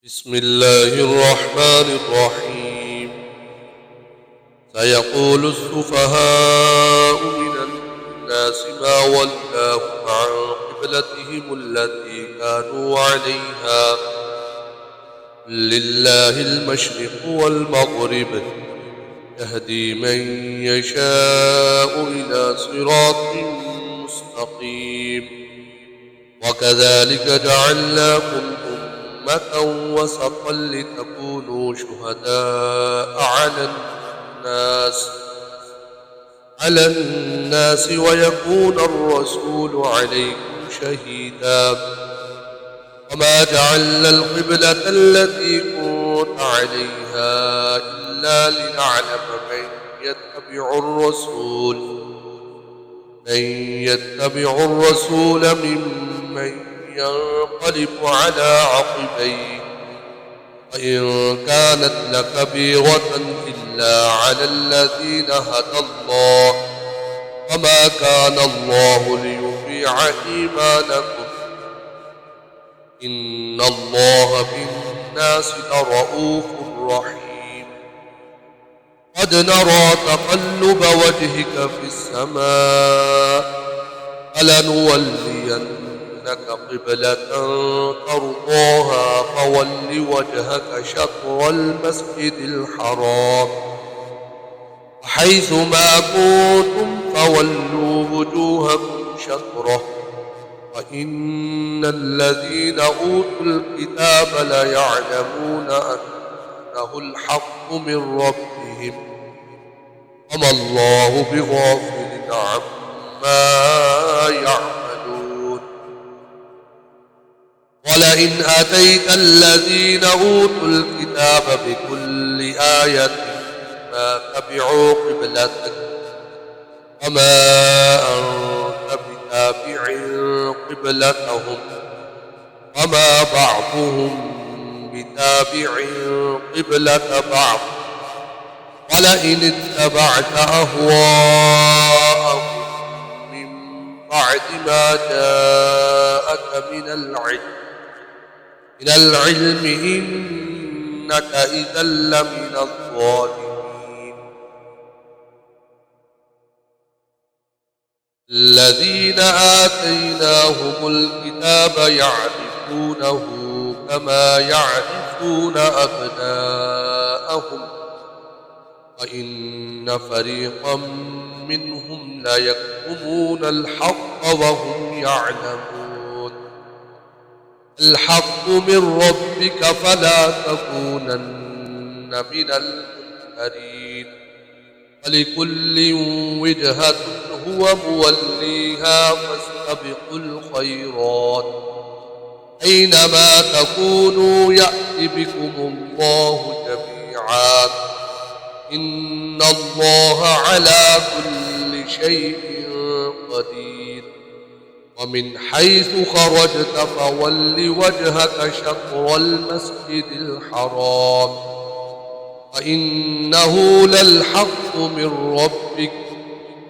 بسم الله الرحمن الرحيم. سيقول السفهاء من الناس ما ولاهم عن قبلتهم التي كانوا عليها، لله المشرق والمغرب، يهدي من يشاء إلى صراط مستقيم. وكذلك جعلناكم أمة وسطا لتكونوا شهداء على الناس ويكون الرسول عليكم شهيدا. وما جعلنا القبلة التي كنت عليها إلا لنعلم من يتبع الرسول ممن ينقلب على عقبيه، وإن كانت لكبيرة إلا على الذين هدى الله، وما كان الله ليضيع إيمانكم، إن الله بالناس لرءوف رحيم. قد نرى تقلب وجهك في السماء، فلنولينك قبلة ترضاها فول وجهك شطر المسجد الحرام، وحيث ما كنتم فولوا وجوهكم شطره، وإن الذين أوتوا الكتاب ليعلمون أنه الحق من ربهم، وما الله بغافل عما يعملون. ولئن أتيت الذين أوتوا الكتاب بكل آية ما تبعوا قبلتك، وما أنت بتابع قبلتهم، وما بعضهم بتابع قبلة بعض. ولئن اتبعت أهواءهم من بعد ما جاءك من العلم إنك إذا لمن الظالمين. الذين آتيناهم الكتاب يعرفونه كما يعرفون أبناءهم، وإن فريقا منهم ليكتمون الحق وهم يعلمون. الحق من ربك فلا تكونن من الممترين، ولكل وجهة هو موليها فاستبقوا الخيرات، أينما تكونوا يأت بكم الله جميعا، إن الله على كل شيء قدير. ومن حيث خرجت فول وجهك شطر المسجد الحرام، وإنه للحق من ربك،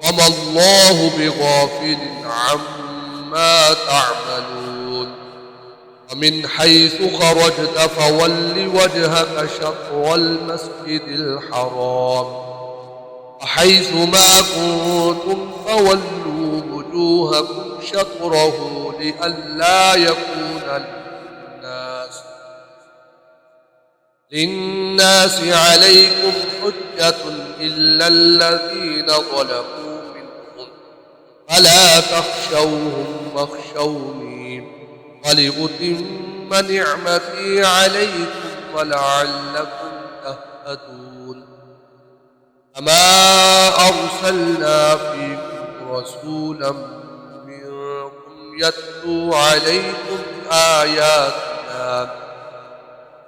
وما الله بغافل عما تعملون. ومن حيث خرجت فول وجهك شطر المسجد الحرام، وحيث ما كنتم فولوا وجوهكم شطره لئلا يكون للناس عليكم حجة إلا الذين ظلموا منهم، فلا تخشوهم واخشوني ولأتم نعمتي عليكم ولعلكم تهتدون. كما أرسلنا فيكم رسولا منكم يتلو عليكم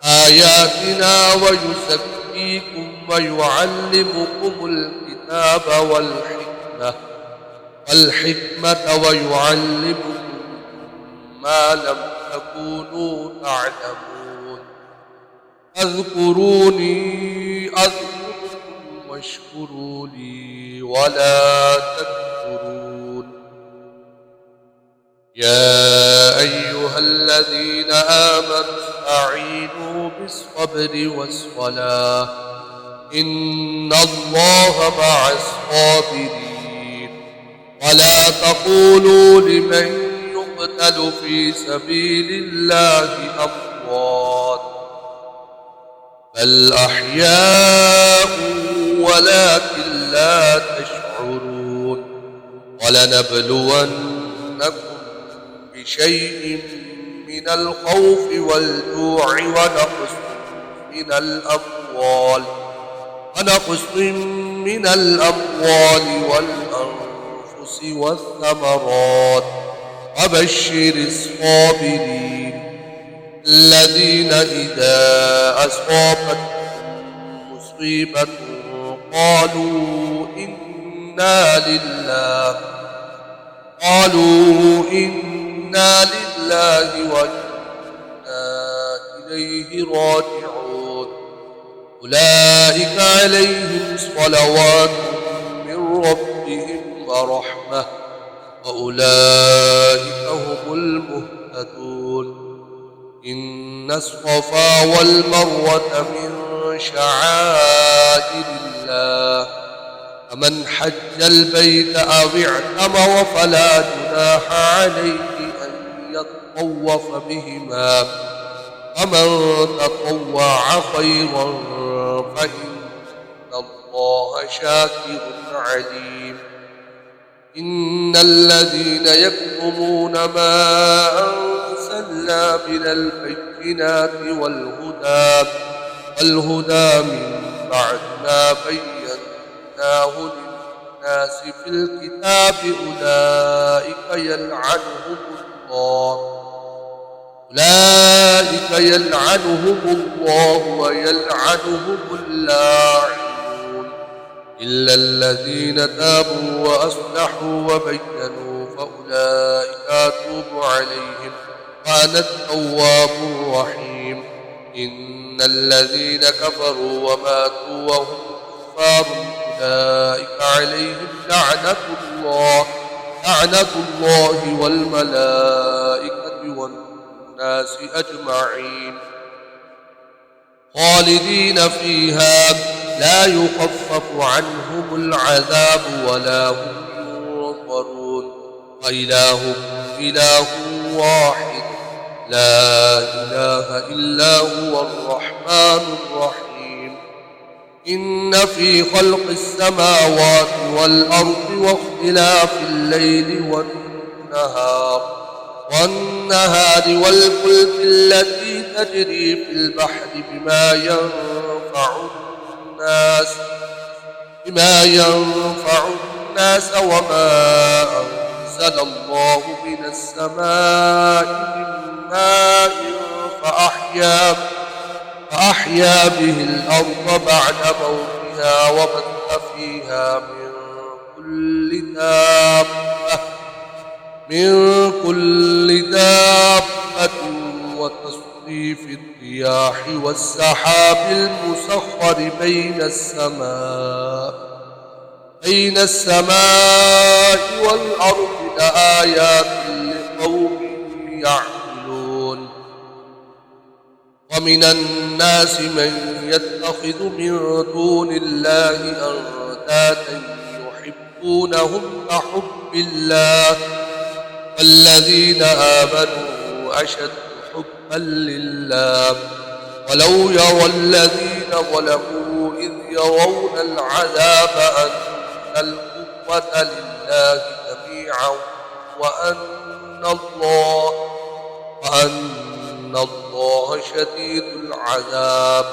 آياتنا ويزكيكم ويعلمكم الكتاب والحكمة ويعلمكم ما لم تكونوا تعلمون. فاذكروني أذكركم واشكروا لي ولا تكفرون. يا أيها الذين آمنوا فاستعينوا بالصبر والصلاة إن الله مع الصابرين ولا تقولوا لمن يقتل في سبيل الله أموات بل أحياء ولكن لا تشعرون ولنبلونكم بشيء من الخوف والجوع ونقص من الأموال والأنفس والثمرات وبشر الصابرين الذين إذا أصابتهم مصيبة قالوا إنا لله وإنا إليه راجعون أولئك عليهم صلوات من ربهم ورحمة وأولئك هم المهتدون إن الصفا والمروة من شعائر الله فمن حج البيت أو اعتمر فلا جناح عليه أن يطوف بهما ومن تطوع خيرا فإن الله شاكر عليم إن الذين يكتمون ما أنزلنا من البينات والهدى من بعد ما بيناه للناس في الكتاب أولئك يلعنهم الله ويلعنهم اللاعنون إلا الذين تابوا وأصلحوا وبينوا فأولئك أتوب عليهم وأنا التواب الرحيم إن الذين كفروا وماتوا وهم كفار أولئك عليهم لعنة الله والملائكة والناس أجمعين خالدين فيها لا يخفف عنهم العذاب ولا هم ينظرون وإلهكم إله واحد لا إله إلا هو الرحمن الرحيم إن في خلق السماوات والأرض واختلاف الليل والنهار والفلك التي تجري في البحر بما ينفع الناس وما أنزل الله من السماء من ماء فأحيا به الأرض بعد موتها وبث فيها من كل دابة وتصريف الرياح والسحاب المسخر بين السماء والأرض لآيات لقوم يعقلون ومن الناس من يتخذ من دون الله أندادا يحبونهم كحب الله والذين آمنوا أشد حبا لله ولو يرى الذين ظلموا إذ يرون العذاب أن القوة لله جميعا وأن الله شديد العذاب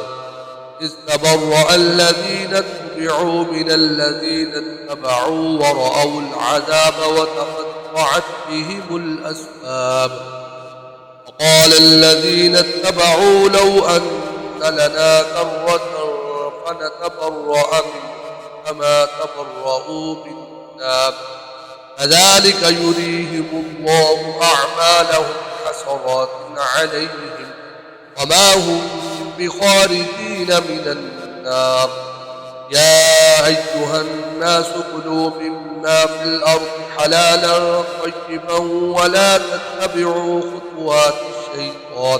إذ تبرأ الذين اتبعوا من الذين اتبعوا ورأوا العذاب وتقطعت بهم الأسباب وقال الذين اتبعوا لو أن لنا كرة فنتبرأ منهم كما تبرؤوا منا كذلك يريهم الله أعمالهم حسرات عليهم وما هم بخارجين من النار يا أيها الناس كلوا مما في الأرض حلالا طيبا ولا تتبعوا خطوات الشيطان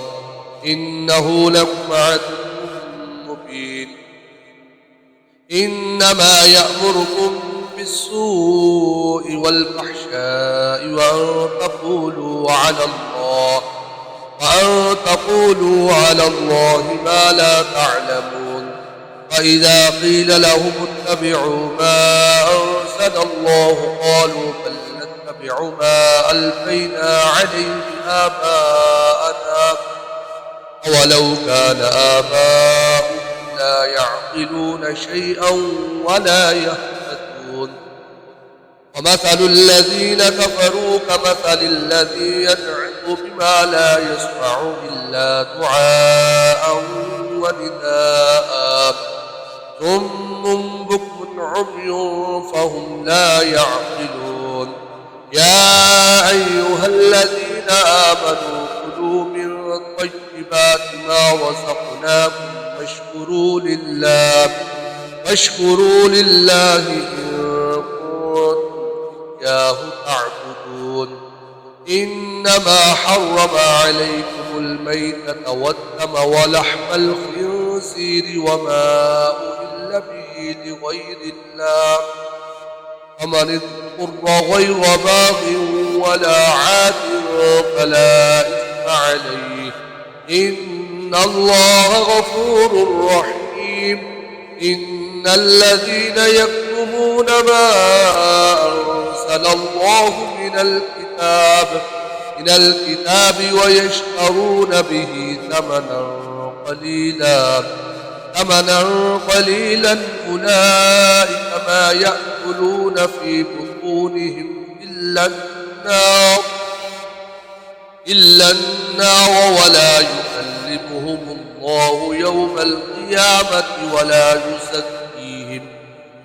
إنه لكم عدو مبين إنما يأمركم بالسوء والفحشاء وأن تقولوا على الله ما لا تعلمون وإذا قيل لهم اتبعوا ما أرسل الله قالوا بل نتبع ما ألفينا عليه آباءنا أولو كان آباؤهم لا يعقلون شيئا ولا يهتدون ومثل الذين كفروا كمثل الذي ينعق بما لا يسمع إلا دعاء ونداء صم بكم عمي فهم لا يعقلون يا أيها الذين آمنوا كلوا من طيبات ما رزقناكم واشكروا لله إن كنتم إياه تعبدون إنما حرم عليكم الميتة والدم ولحم الخنزير وما أهل به لغير الله فمن اضطر غير باغ ولا عاد فلا إثم عليه إن الله غفور رحيم إن الذين يكتمون ما أنزل الله من الكتاب ويشترون به ثمنا قليلا أولئك ما يأكلون في بطونهم إلا النار ولا يكلمهم الله يوم القيامة ولا يزكيهم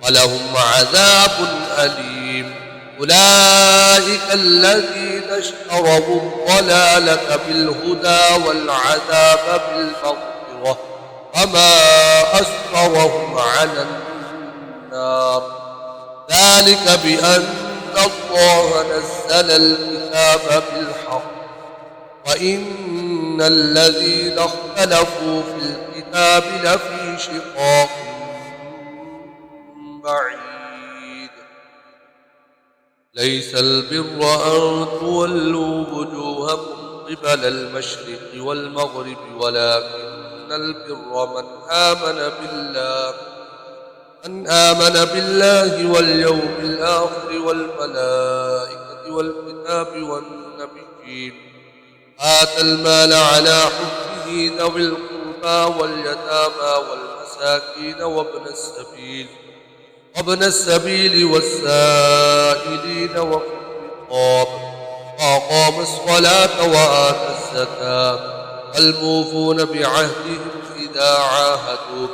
ولهم عذاب أليم أولئك الذين اشتروا الضلالة بالهدى والعذاب بالمغفرة وما أصبرهم على النار ذلك بأن الله نزل الكتاب بالحق وإن الذين اختلفوا في الكتاب لفي شقاق بعيد ليس البر أن تولوا وجوهكم قبل المشرق والمغرب ولكن البر من آمن بالله واليوم الآخر والملائكة والكتاب والنبيين آتى المال على حبه ذوي القربى واليتامى والمساكين وابن السبيل والسائلين وفي الرقاب وأقام الصلاة وآتى الزكاة والموفون بعهدهم إذا عاهدوا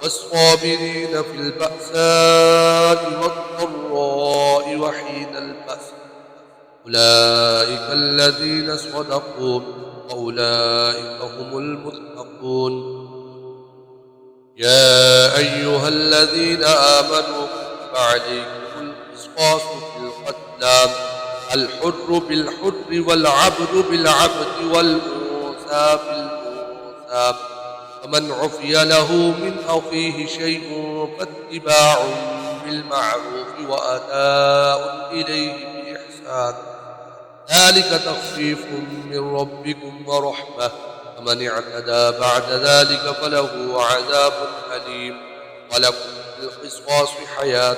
والصابرين في البأساء والضراء وحين البأس أولئك الذين صدقوا وأولئك هم المتقون يا أيها الذين آمنوا كتب عليكم القصاص في القتلى الحر بالحر والعبد بالعبد والأنثى بالأنثى فمن عفي له من أخيه شيء فاتباع بالمعروف وأداء إليه بإحسان ذلك تخفيف من ربكم ورحمة فمن اعتدى بعد ذلك فله عذاب أليم ولكم في القصاص حياة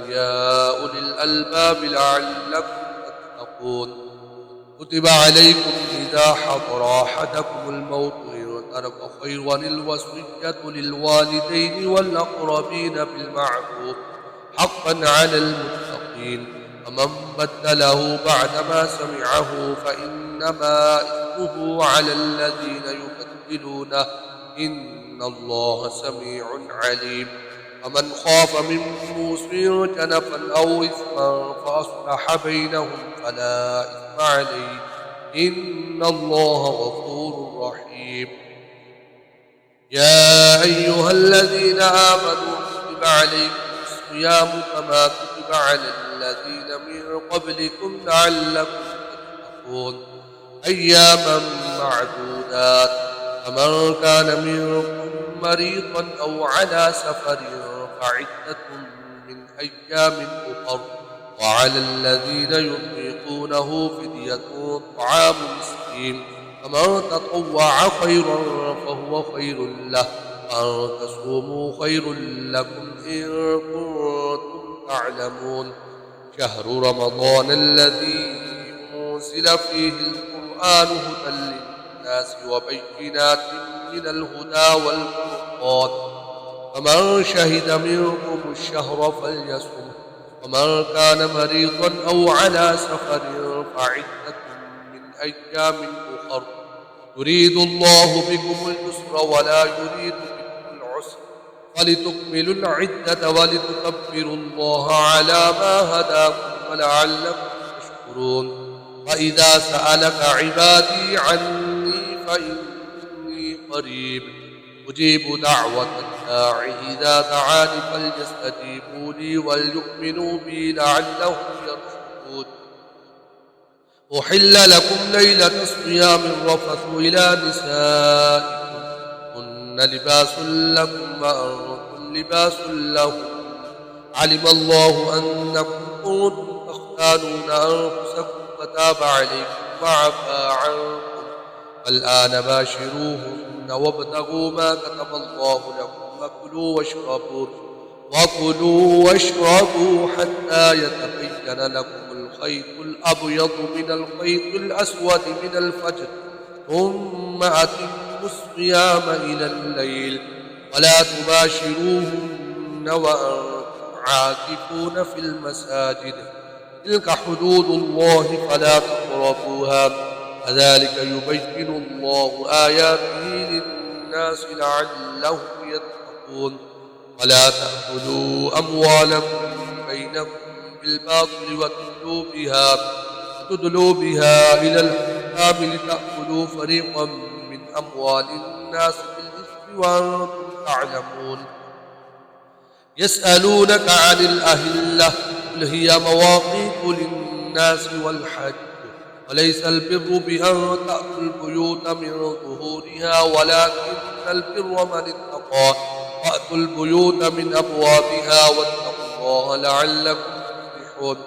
يا أولي الألباب لعلكم تتقون كتب عليكم إذا حضر أحدكم الموت إن ترك خيرا الوصية للوالدين والأقربين بالمعروف حقا على المتقين فمن بدله بعدما سمعه فإنما إثمه على الذين يبدلونه إن الله سميع عليم فمن خاف من موص جنفا أو إثما فأصلح بينهم فلا إثم عليه إن الله غفور رحيم يا أيها الذين آمنوا كتب عليكم الصيام كما كتب على الذين من قبلكم لعلكم تتقون أياما معدودات فمن كان منكم مريضا أو على سفر فعدة من أيام أخر وعلى الذين يطيقونه فدية طعام مسكين فمن تطوع خيرا فهو خير له وأن تصوموا خير لكم إن كنتم تعلمون شهر رمضان الذي أنزل فيه القرآن هدى للناس وبينات من الهدى والفرقان فمن شهد منكم الشهر فليصم ومن كان مريضا أو على سفر فعدة من أيام أخر يريد الله بكم اليسر ولا يريد بكم العسر ولتكملوا العدة ولتكبروا الله على ما هداكم ولعلكم تشكرون وإذا سألك عبادي عني فإني قريب أجيب دعوة الداع إذا دعاني فليستجيبوا لي وليؤمنوا بي لعلهم يرشدون أحل لكم ليلة الصيام الرفث إلى نسائكم هن لباس لكم وأنتم لباس لهم علم الله أنكم كنتم تختانون أنفسكم فتاب عليكم وعفى عنكم فالآن باشروهن وابتغوا ما كتب الله لكم وكلوا واشربوا حتى يتبين لكم الخيط الأبيض من الخيط الأسود من الفجر ثم أتموا الصيام إلى الليل ولا تباشروهن وأنتم عاكفون في المساجد تلك حدود الله فلا تقربوها كذلك يبين الله آياته للناس لعلهم يتقون ولا تأكلوا أموالكم بينكم بالباطل وتدلوا بها إلى الحكام لتأكلوا فريقا من أموال الناس بالإثم وأنتم تعلمون يسألونك عن الأهلة قل هي مواقيت للناس والحج وليس البر بأن تأتوا البيوت من ظهورها ولكن البر من اتقى وأتوا البيوت من أبوابها واتقوا الله لعلكم تفلحون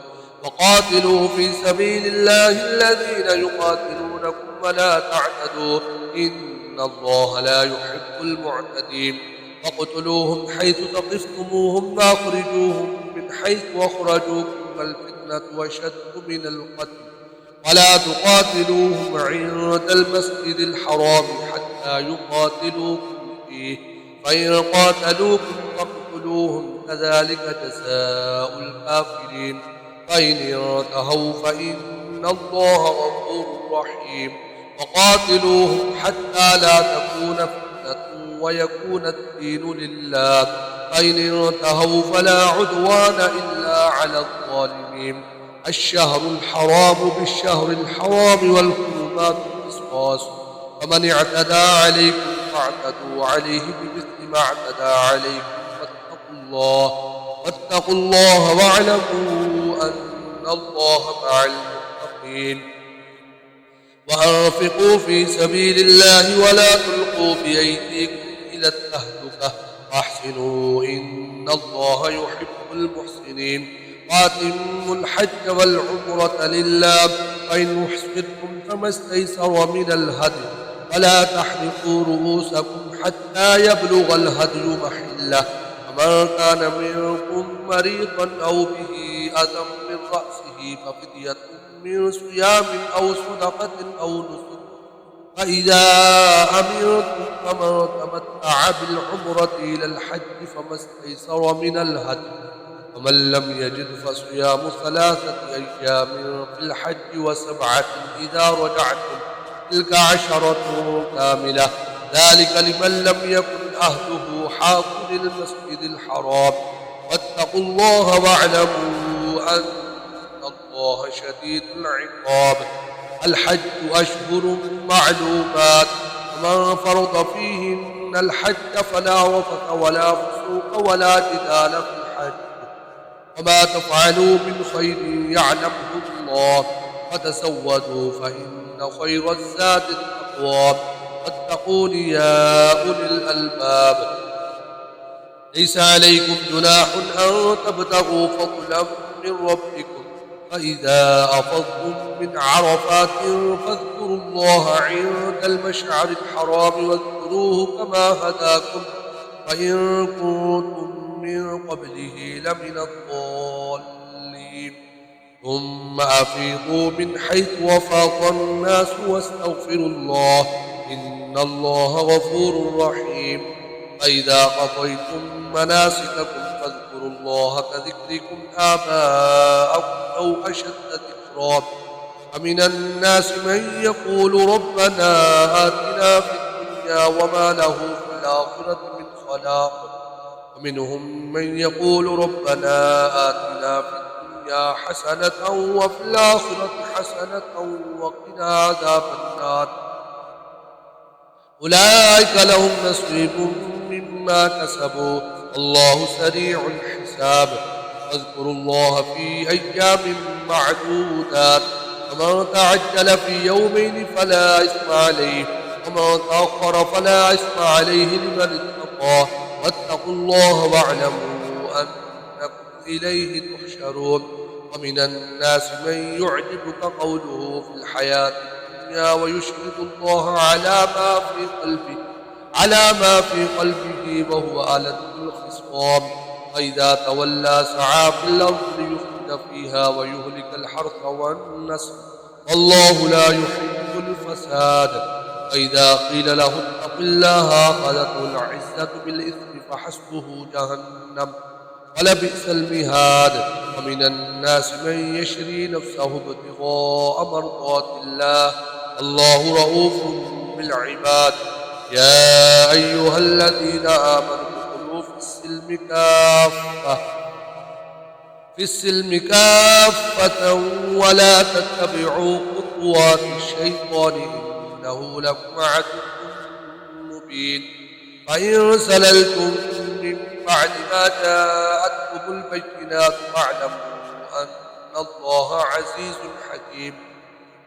وقاتلوا في سبيل الله الذين يقاتلونكم ولا تعتدوا إن الله لا يحب المعتدين وقتلوهم حيث ثقفتموهم وأخرجوهم من حيث أخرجوكم والفتنة أشد من القتل ولا تقاتلوهم عند المسجد الحرام حتى يقاتلوكم فيه فإن قاتلوكم فاقتلوهم كذلك جزاء الكافرين فإن انتهوا فإن الله غفور رحيم وقاتلوهم حتى لا تكون فتنة ويكون الدين لله فإن انتهوا فلا عدوان إلا على الظالمين الشهر الحرام بالشهر الحرام والحرمات قصاص فمن اعتدى عليكم فاعتدوا عليه بمثل ما اعتدى عليكم واتقوا الله واعلموا أن الله مع المتقين وأنفقوا في سبيل الله ولا تلقوا بأيديكم إلى التهلكة وأحسنوا إن الله يحب المحسنين وأتموا الحج والعمرة لله فإن أحصرتم فما استيسر من الهدي ولا تحلقوا رؤوسكم حتى يبلغ الهدي محله ومن كان منكم مريضا أو به أذى من رأسه ففدية من صيام أو صدقة أو نسك فإذا أمرتم فمن تمتع بالعمرة إلى الحج فما استيسر من الهدي ومن لم يجد فصيام 3 أيام في الحج و7 إذا رجعتم تلك 10 كاملة ذلك لمن لم يكن أهله حاضر المسجد الحرام واتقوا الله واعلموا أن الله شديد العقاب الحج أشهر معلومات ومن فرض فيهن الحج فلا رفث ولا فسوق ولا جدال في الحج وما تفعلوا من خير يعلمه الله وتزودوا فإن خير الزاد التقوى واتقون يا أولي الألباب. ليس عليكم جناح أن تبتغوا فضلا من ربكم، فإذا أفضتم من عرفات فاذكروا الله عند المشعر الحرام واذكروه كما هداكم وإن كنتم من قبله لمن الضالين. ثم أفيضوا من حيث أفاض الناس واستغفروا الله إن الله غفور رحيم. فإذا قضيتم مناسككم فاذكروا الله كذكركم آباءكم أو أشد ذكرا. ومن الناس من يقول ربنا آتنا في الدنيا وما له في الآخرة من خلاق. ومنهم من يقول ربنا آتنا في الدنيا حسنة وفي الآخرة حسنة وقنا عذاب النار. أولئك لهم نصيب مما كسبوا والله سريع الحساب. واذكروا الله في أيام معدودات، ومن تعجل في يومين فلا إثم عليه ومن تأخر فلا إثم عليه لمن اتقى. واتقوا الله واعلموا أنكم إليه تحشرون. ومن الناس من يعجبك قوله في الحياة الدنيا ويشهد الله على ما في قلبه وهو ألد الخصام. وإذا تولى سعى في الأرض ليفسد فيها ويهلك الحرث والنسل والله لا يحب الفساد. وإذا قيل له اتق الله أخذته العزة بالإثم فحسبه جهنم ولبئس المهاد. ومن الناس من يشري نفسه ابتغاء مرضات الله الله رؤوف بالعباد. يا أيها الذين آمنوا ادخلوا في السلم كافة ولا تتبعوا خطوات الشيطان إنه لكم عدو مبين. فإن سللتم من بعد ما جاءتكم البينات فاعلموا أن الله عزيز حكيم.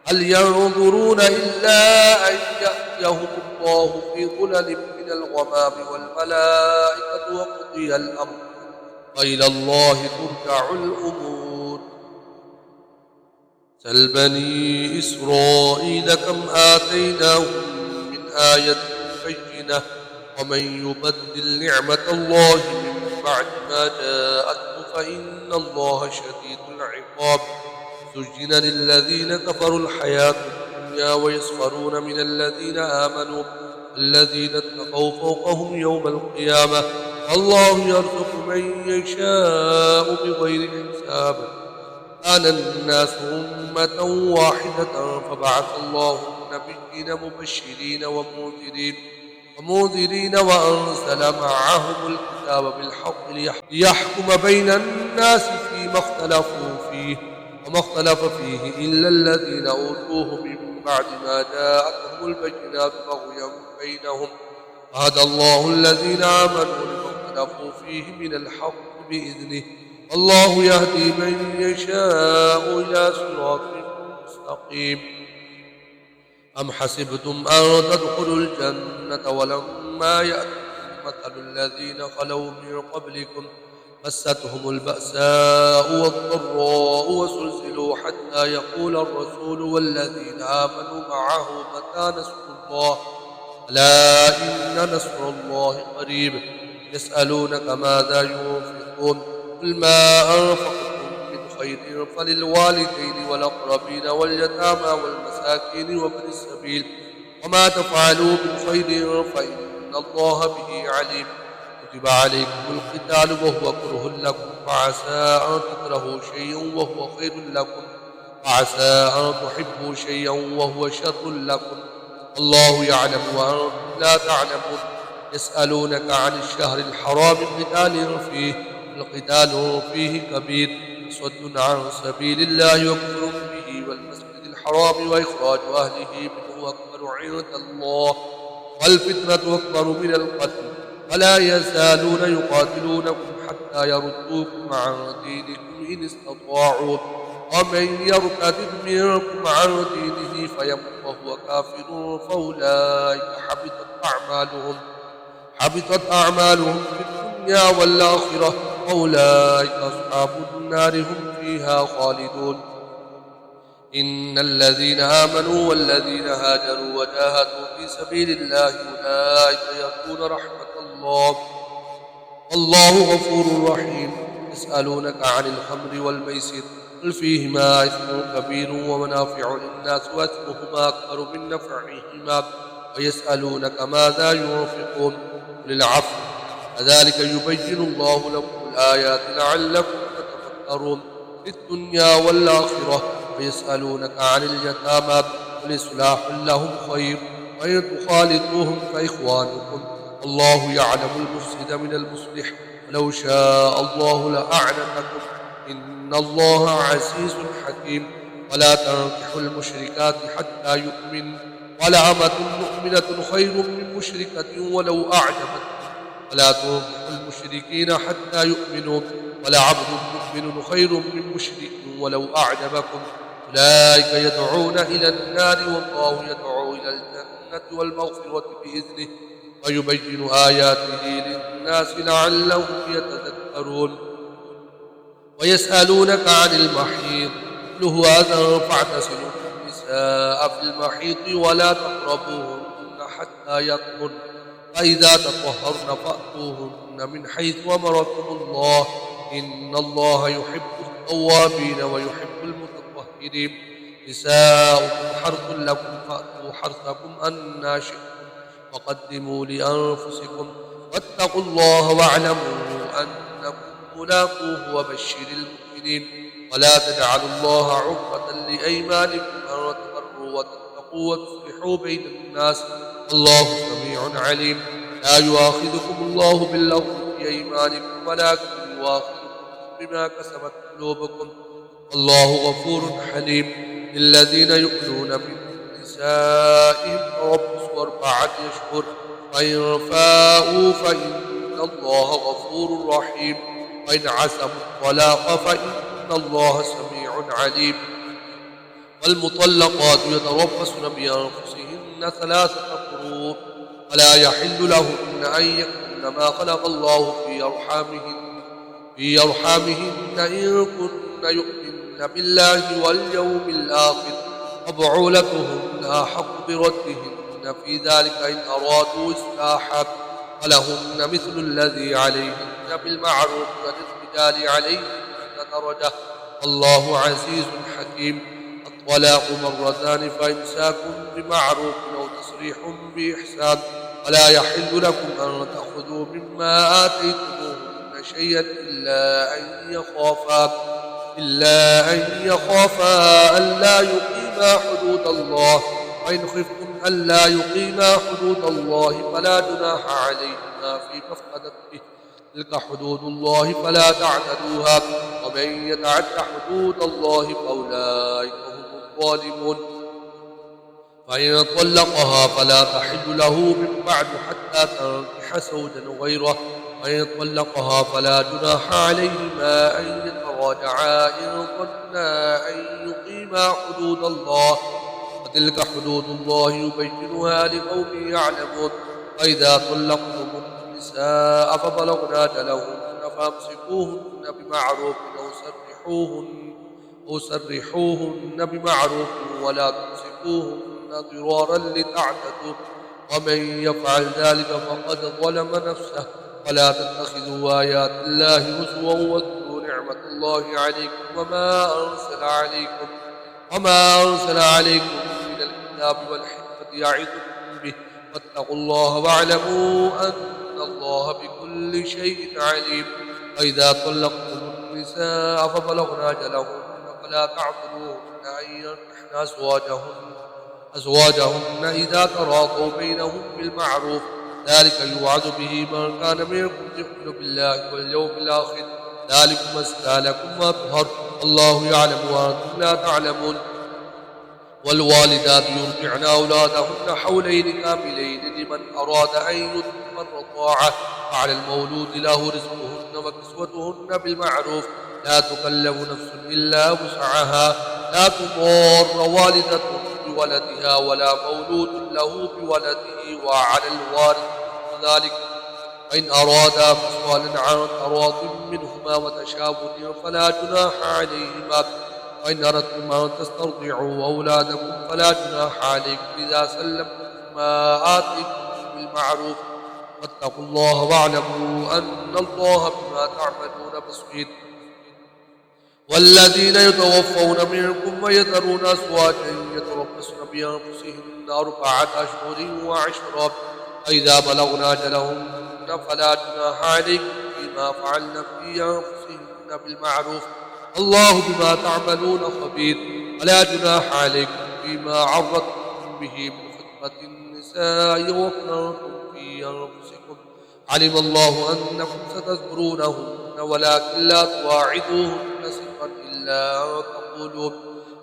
هل ينظرون إلا أن يأتيهم الله في ظلل من الغمام والملائكة وقضي الأمر وإلى الله ترجع الأمور. سل بني إسرائيل كم آتيناهم من آية بينة ومن يبدل نعمة الله من بعد ما جاءته فإن الله شديد العقاب. زين للذين كفروا الحياة الدنيا ويسخرون من الذين آمنوا الذين اتقوا فوقهم يوم القيامة الله يرزق من يشاء بغير حساب. كان الناس أمة واحدة فبعث الله النبيين مبشرين ومنذرين وأنزل معهم الكتاب بالحق ليحكم بين الناس فيما اختلفوا فيه وما اختلف فيه إلا الذين أوتوه من بعد ما جاءتهم البينات بغيا بينهم. وهدى الله الذين آمنوا لما اختلفوا فيه من الحق بإذنه والله يهدي من يشاء إلى صراط مستقيم. أم حسبتم أن تدخلوا الجنة ولما يأتكم مثل الذين خلوا من قبلكم مستهم البأساء والضراء وزلزلوا حتى يقول الرسول والذين آمنوا معه متى نصر الله ألا إن نصر الله قريب. يسألونك ماذا ينفقون قل ما أنفقتم من خير فللوالدين والأقربين واليتامى والمساكين وابن السبيل وما تفعلوا من خير فإن الله به عليم. كتب عليكم القتال وهو كره لكم وعسى أن تكرهوا شيئا وهو خير لكم وعسى أن تحبوا شيئا وهو شر لكم والله يعلم وأنتم لا تعلمون. يسألونك عن الشهر الحرام القتال فيه كبير صد عن سبيل الله وكفر به والمسجد الحرام وإخراج أهله منه أكبر عند الله والفتنة أكبر من القتل. فلا يزالون يقاتلونكم حتى يردوكم عن دينكم إن استطاعوا ومن يرتد منكم عن دينه فيمت وهو كافر فأولئك حبطت أعمالهم في الدنيا والآخرة أولئك أصحاب النار هم فيها خالدون. إن الذين آمنوا والذين هاجروا وجاهدوا في سبيل الله أولئك يرجون رحمة الله والله غفور رحيم. يسألونك عن الخمر والميسر قل فيهما إثم كبير ومنافع للناس وإثمهما أكبر من نفعهما ويسألونك ماذا ينفقون قل العفو كذلك يبين الله لكم الآيات لعلكم تتفكرون في الدنيا والآخرة. ويسألونك عن اليتامى قل إصلاح لهم خير وإن تخالطوهم فإخوانكم والله يعلم المفسد من المصلح ولو شاء الله لأعنتكم إن الله عزيز حكيم. ولا تنكحوا المشركات حتى يؤمن ولأمة مؤمنة خير من مشركة ولو أعجبتكم ولا تنكحوا المشركين حتى يؤمنوا ولعبد مؤمن خير من مشرك ولو أعجبكم أولئك يدعون إلى النار والله يدعو إلى الجنة والمغفرة بإذنه ويبين آياته للناس لعلهم يتذكرون. ويسألونك عن المحيض قل هو أذى فاعتزلوا النساء في المحيض ولا تقربوهن حتى يطهرن فإذا تطهرن فأتوهن من حيث أمركم الله إن الله يحب التوابين ويحب المتطهرين. نساؤكم حرث لكم فأتوا حرثكم أنى شئتم وقدموا لأنفسكم واتقوا الله واعلموا أنكم ملاقوه وبشر المؤمنين. ولا تجعلوا الله عقبة لأيمانكم أن تبروا وتتقوا وتصلحوا بين الناس الله سميع عليم. لا يؤاخذكم الله باللغو في أيمانكم ولكن يؤاخذكم بما كسبت قلوبكم والله غفور حليم. للذين يؤلون من نسائهم تربص 4 أشهر فإن فاءوا فإن الله غفور رحيم وإن عزموا الطلاق فإن الله سميع عليم. والمطلقات يتربصن بأنفسهن 3 قروء ولا يحل لهن أن يكتمن ما خلق الله في أرحامهن إن كن يؤمن بالله واليوم الآخر وبعولتهن أحق بردهن في ذلك إن أرادوا إصلاحا ولهن مثل الذي عليهن بالمعروف وللرجال عليهن درجة والله عزيز حكيم. الطلاق مرتان فإمساك بمعروف أو تسريح بإحسان ولا يحل لكم أن تأخذوا مما آتيتموهن شيئا إلا أن يخافا ألا يقيما حدود الله وإن خفتم ألا يقيما حدود الله فلا جناح عليهما فيما افتدت به تلك حدود الله فلا تعتدوها ومن يتعد حدود الله فأولئك هم الظالمون. فإن طلقها فلا تحل له من بعد حتى تنكح زوجا غيره وإن طلقها فلا جناح عليهما أن يتراجعا إن ظنا أن يقيما حدود الله وتلك حدود الله يبينها لقوم يعلمون. وإذا طلقتم النساء فبلغن أجلهن فامسكوهن بمعروف أو سرحوهن بمعروف ولا تمسكوهن ضرارا لتعتدوا ومن يفعل ذلك فقد ظلم نفسه. ولا تتخذوا آيات الله هزوا واذكروا نعمة الله عليكم وما أرسل عليكم من الكتاب والحكمة يعظكم به واتقوا الله واعلموا أن الله بكل شيء عليم. وإذا طلقتم النساء فبلغن أجلهن فلا تعضلوهن أن ينكحن أزواجهن إذا تراضوا بينهم بالمعروف ذلك يوعظ به من كان منكم يؤمن بالله واليوم الآخر ذلكم أزكى لكم وأطهر والله يعلم وأنتم لا تعلمون. والوالدات يرضعن أولادهن حولين كاملين لمن أراد أن يتم الرضاعة وعلى المولود له رزقهن وكسوتهن بالمعروف لا تكلف نفس إلا وسعها لا تضار والدة بولدها ولا مولود له بولده وعلى الوارث ذلك فإن أرادا فصالا عن تراض منهما وتشابه فلا جناح عليهما وإن أردتم أن تسترضعوا أولادكم فلا جناح عليكم إذا سلمتم ما آتيتم بالمعروف واتقوا الله واعلموا أن الله بما تعملون بصير. والذين يتوفون منكم ويذرون أزواجا يتربصن بأنفسهن 4 أشهر وعشرا فإذا بلغن أجلهن فلا جناح عليكم فيما فعلن في أنفسهن بالمعروف الله بما تعملون خبير. ولا جناح عليكم فيما عرضتم به من خطبة النساء وأكننتم في أنفسكم علم الله أنكم ستذكرونهن ولكن لا تواعدوهن سرا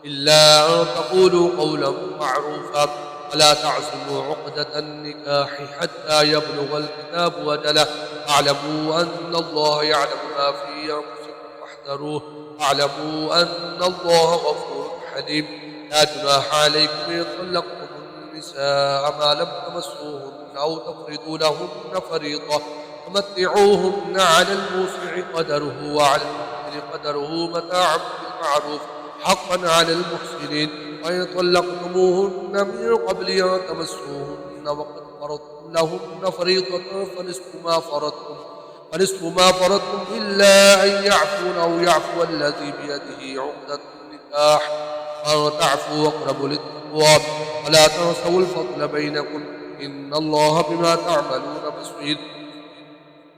إلا أن تقولوا قولا معروفا ولا تعزموا عقدة النكاح حتى يبلغ الكتاب أجله واعلموا أن الله يعلم ما في أنفسكم واحذروه واعلموا أن الله غفور حليم. لا جناح عليكم إن طلقتم النساء ما لم تمسوهن أو تفرضوا لهن فريضة ومتعوهن على الموسع قدره وعلى المقتر قدره متاعا بالمعروف حقا على المحسنين. وإن طلقتموهن من قبل أن تمسوهن وقد فرضتم لهن فريضة فنصف ما فرضتم إلا أن يعفون أو يعفو الذي بيده عقدة النكاح وأن تعفوا أقرب للتقوى ولا تنسوا الفضل بينكم إن الله بما تعملون بصير.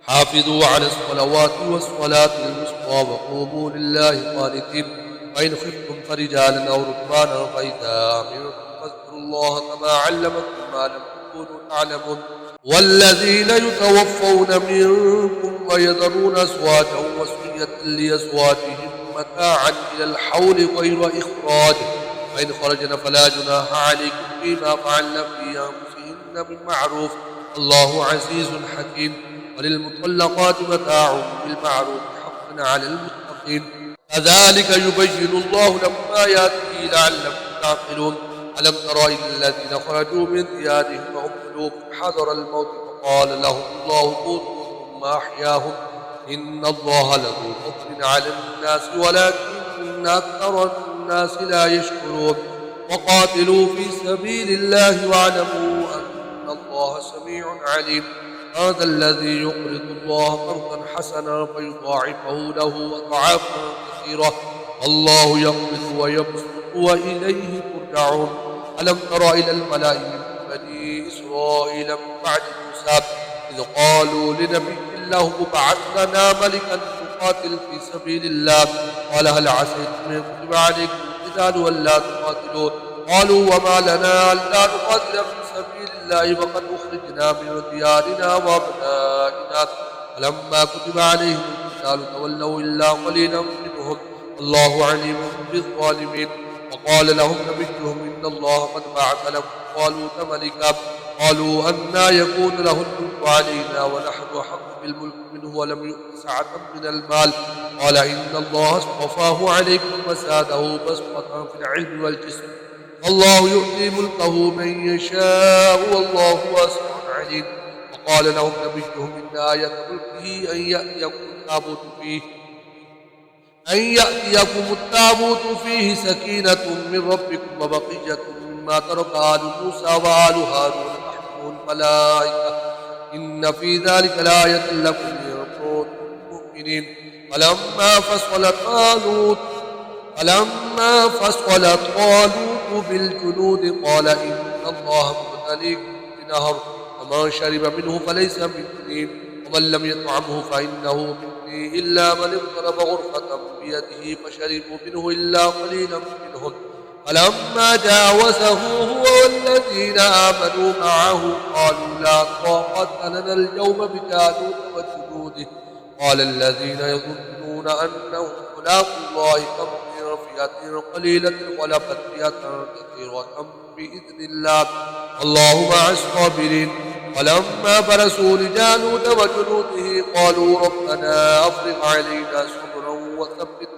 حافظوا على الصلوات والصلاة الوسطى وقوموا لله قانتين. وإن خفتم فرجالا أو ركبانا فإذا أمنتم فاذكروا الله كما علمكم ما لم تكونوا تعلمون. والذين يتوفون منكم ويذرون أزواجا وصية لأزواجهم متاعا إلى الحول غير إخراج فإن خرجن فلا جناح عليكم فيما فعلن في أنفسهن بالمعروف الله عزيز حكيم. وللمطلقات متاع بالمعروف حقا على المتقين. كذلك يبين الله لكم آياته لعلكم تعقلون. ألم تر إلى الذين خرجوا من ديارهم وهم قلوب حذر الموت فقال لهم الله موتوا ثم أحياهم إن الله لذو فضل على الناس ولكن أكثر الناس لا يشكرون. وقاتلوا في سبيل الله واعلموا أن الله سميع عليم. هذا الذي يقرض الله قرضا حسنا فيضاعفه له أضعافا كثيرة والله يقبض ويبسط وإليه ترجعون. ألم تر إلى الملأ من بني إسرائيل من بعد موسى إذ قالوا لنبي له ابعث لنا ملكا نقاتل في سبيل الله قال هل عسيتم إن كتب عليكم القتال ألا تقاتلوا قالوا وما لنا ألا نقاتل في سبيل الله وقد أخرجنا من ديارنا وأبنائنا فلما كتب عليهم القتال تولوا إلا قليلا منهم والله عليم بالظالمين. وقال لهم نبيهم إن الله قد بعث لكم طالوت ملكا قالوا أنى يكون له الملك علينا ونحن أحق بالملك منه ولم يؤت سعة من المال قال إن الله اصطفاه عليكم وزاده بسطة في العلم والجسم الله يؤتي ملكه من يشاء والله واسع عليم. وقال لهم نبيهم إن آية ملكه أن يأتيكم التابوت فيه سكينة من ربكم وبقية مما ترك آل موسى وآل هارون تحمله الملائكة إن في ذلك لآية لكم إن كنتم مؤمنين. فلما فصل طالوت بالجنود قال إن الله مبتليكم بنهر فمن شرب منه فليس مني ومن لم يطعمه فإنه مني إلا من اقترب غرفة بيده فشربوا منه إلا قليلا منهم. فلما جاوزه هو والذين آمنوا معه قالوا لا طاقة لنا اليوم بجالوت وجنوده قال الذين يظنون أنهم ملاقو الله كم من فئة قليلة غلبت فئة كثيرة بإذن الله والله مع الصابرين. ولما برزوا لجالوت وجنوده قالوا ربنا أفرغ علينا صبرا وثبت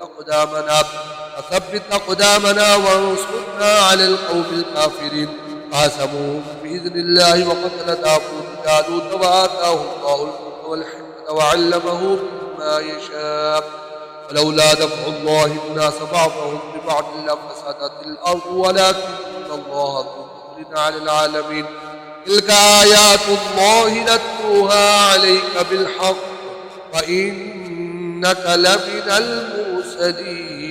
أقدامنا وانصرنا على القوم الكافرين. فهزموهم بإذن الله وقتل داود جالوت وآتاه الله الملك والحكمة وعلمه مما يشاء. ولولا دفع الله الناس بعضهم ببعض لفسدت الأرض ولكن الله ذو فضل على العالمين. تلك آيات الله نتلوها عليك بالحق وإنك لمن المرسلين.